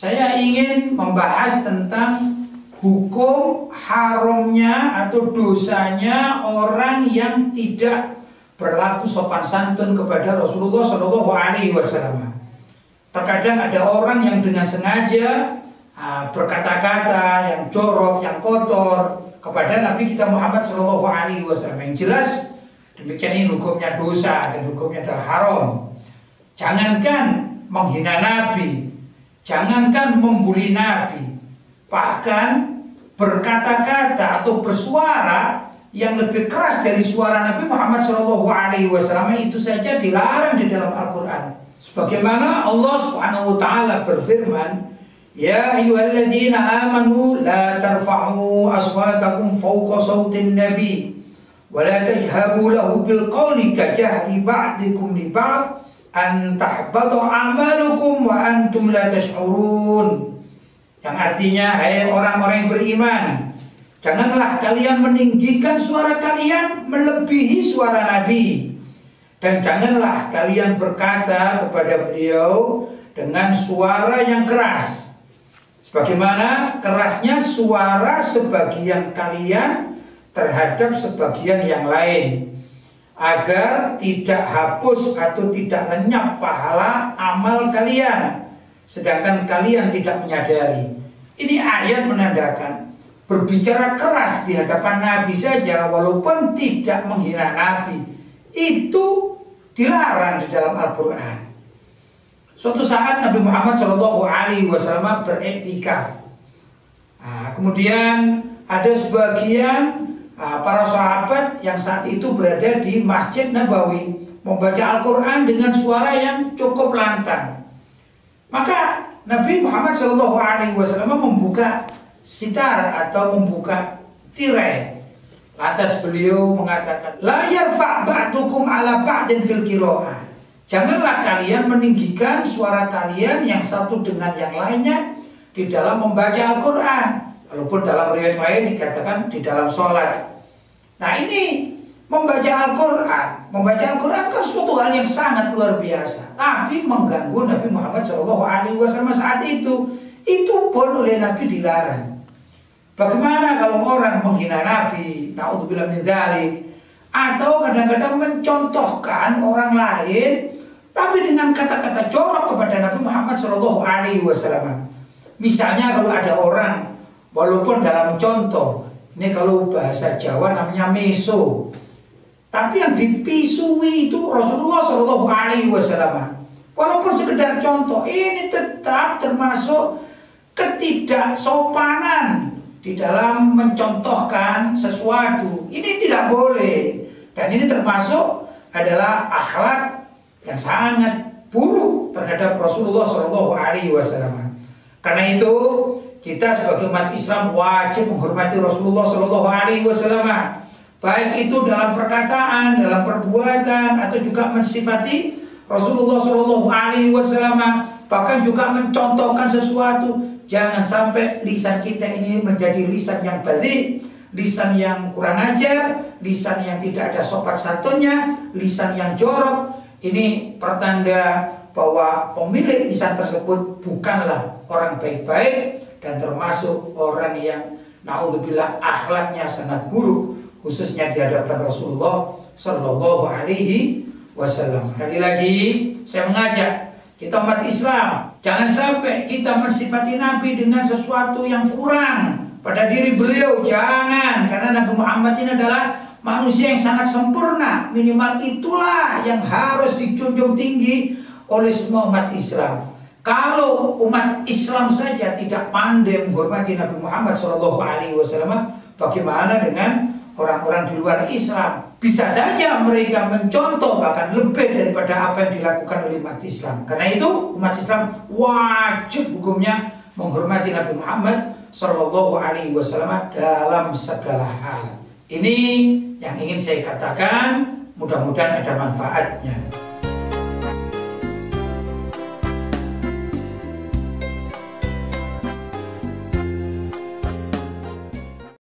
saya ingin membahas tentang hukum haramnya atau dosanya orang yang tidak berlaku sopan santun kepada Rasulullah Shallallahu Alaihi Wasallam. Terkadang ada orang yang dengan sengaja berkata-kata yang jorok, yang kotor kepada Nabi kita Muhammad Shallallahu Alaihi Wasallam. Yang jelas demikian ini hukumnya dosa dan hukumnya adalah haram. Jangankan menghina Nabi, jangankan membuli Nabi, bahkan berkata-kata atau bersuara yang lebih keras dari suara Nabi Muhammad SAW itu saja dilarang di dalam Al-Quran. Sebagaimana Allah Subhanahu wa Ta'ala berfirman, Ya ayyuhalladzina amanu la tarfa'u aswatakum fawqa sawtin nabi wa la tajhabu lahu bil qawli kajahri ba'dikum li ba'd an tahbata a'malukum wa antum la tash'urun. Yang artinya, hai orang-orang yang beriman, janganlah kalian meninggikan suara kalian melebihi suara Nabi, dan janganlah kalian berkata kepada beliau dengan suara yang keras sebagaimana kerasnya suara sebagian kalian terhadap sebagian yang lain, agar tidak hapus atau tidak lenyap pahala amal kalian sedangkan kalian tidak menyadari. Ini ayat menandakan berbicara keras di hadapan Nabi saja walaupun tidak menghina Nabi itu dilarang di dalam Al-Quran. Suatu saat Nabi Muhammad SAW beriktikaf. Kemudian ada sebagian para sahabat yang saat itu berada di Masjid Nabawi membaca Al-Quran dengan suara yang cukup lantang. Maka Nabi Muhammad SAW membuka sitar atau membuka tirai. Lantas beliau mengatakan, La yarfa' ba'dukum ala ba'din fil qira'ah. Janganlah kalian meninggikan suara kalian yang satu dengan yang lainnya di dalam membaca Al-Quran. Walaupun dalam riwayat lain dikatakan di dalam sholat. Nah ini membaca Al-Quran kan suatu hal yang sangat luar biasa. Tapi mengganggu Nabi Muhammad SAW saat itu pun oleh Nabi dilarang. Bagaimana kalau orang menghina Nabi, na'udzubillah min dzalik, atau kadang-kadang mencontohkan orang lain tapi dengan kata-kata jorok kepada Nabi Muhammad SAW. Misalnya kalau ada orang, walaupun dalam contoh, ini kalau bahasa Jawa namanya meso, tapi yang dipisui itu Rasulullah SAW. Walaupun sekedar contoh, ini tetap termasuk ketidaksopanan di dalam mencontohkan sesuatu. Ini tidak boleh, dan ini termasuk adalah akhlak yang sangat buruk terhadap Rasulullah SAW. Karena itu kita sebagai umat Islam wajib menghormati Rasulullah SAW, baik itu dalam perkataan, dalam perbuatan, atau juga mensifati Rasulullah SAW, bahkan juga mencontohkan sesuatu. Jangan sampai lisan kita ini menjadi lisan yang balik, lisan yang kurang ajar, lisan yang tidak ada sopan santunnya, lisan yang jorok. Ini pertanda bahwa pemilik lisan tersebut bukanlah orang baik-baik dan termasuk orang yang na'udzubillah akhlaknya sangat buruk, khususnya di hadapan Rasulullah Sallallahu Alaihi Wasallam. Sekali lagi saya mengajak kita umat Islam, jangan sampai kita mensifati Nabi dengan sesuatu yang kurang pada diri beliau. Jangan, karena Nabi Muhammad ini adalah manusia yang sangat sempurna. Minimal itulah yang harus dijunjung tinggi oleh semua umat Islam. Kalau umat Islam saja tidak pandai menghormati Nabi Muhammad SAW, bagaimana dengan orang-orang di luar Islam? Bisa saja mereka mencontoh bahkan lebih daripada apa yang dilakukan oleh umat Islam. Karena itu umat Islam wajib hukumnya menghormati Nabi Muhammad SAW dalam segala hal. Ini yang ingin saya katakan, mudah-mudahan ada manfaatnya.